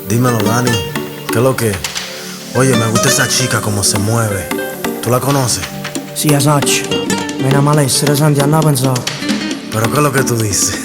Dímelo, Dani, ¿qué es lo que? Oye, me gusta esa chica como se mueve. ¿Tú la conoces? Sì, Asacci, meno male essere santi a pensare. ¿Pero qué es lo que tú dices?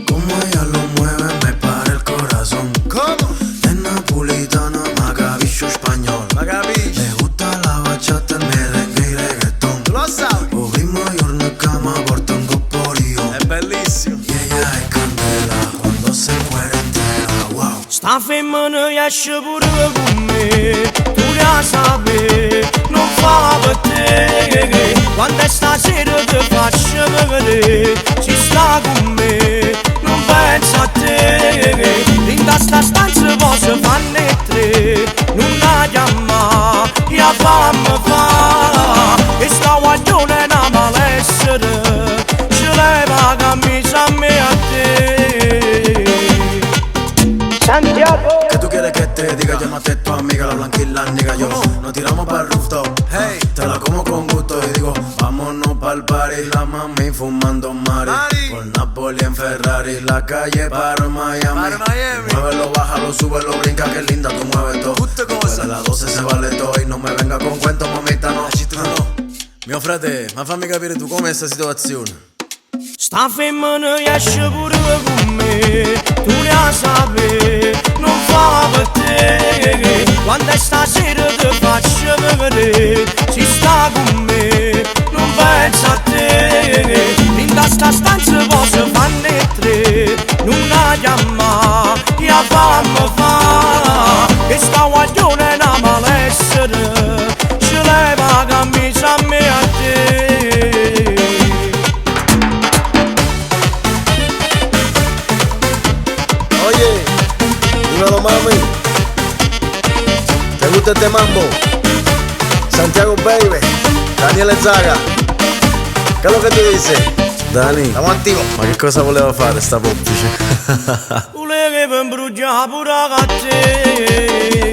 Como ella lo mueve me para el corazón. ¿Cómo? Es napolitana, magabicho español. Magabicho. Le gusta la bachata, el merengue y reggaetón. ¿Tú lo sabes? Oggi mayor en cama, portango por io. Es bellissimo. Y ella es candela cuando se muere entera. Wow. Sta femmina esce pure con me, tu la sapi, non fa per te. Quando è stasera ti faccio vedere, ci sta con me, non pensa a te. In questa stanza posso farne tre, non la chiama, la fammi fa. E sta guaglione è una malessere, ci leva camisa a me a te. Santiago. ¿Qué tú quieres que te diga? Llámate tu amiga, la blanquilla, nigga. Yo nos tiramos para el rooftop, hey, te la como con gusto y digo, vámonos pa'l party. La mami fumando mari, por Napoli en Ferrari, la calle para Miami. Muévelo, bájalo, súbelo, brinca, que linda tú mueves todo. Después de las 12 se vale todo y no me venga con cuentos, mamita, no. Mio frate, ma fammi capire tu com'è sta situazione. Sta femmina esce pure con me, tu la sapi, non fa per te. Quando è stasera ti faccio vedere, ci sta con me, non pensa a te. In questa stanza posso farne tre, non la chiama, la fammi fa. E sta guaglione è una malessere, ci leva camisa a me a te. Oye, dímelo, mami. ¿Te gusta este mambo? Santiago Baby, Daniele Zaga. ¿Qué es lo que tú dices? Dani, estamos attivos. Ma che cosa voleva fare sta poppice? Volevo imbrugliare pure a te.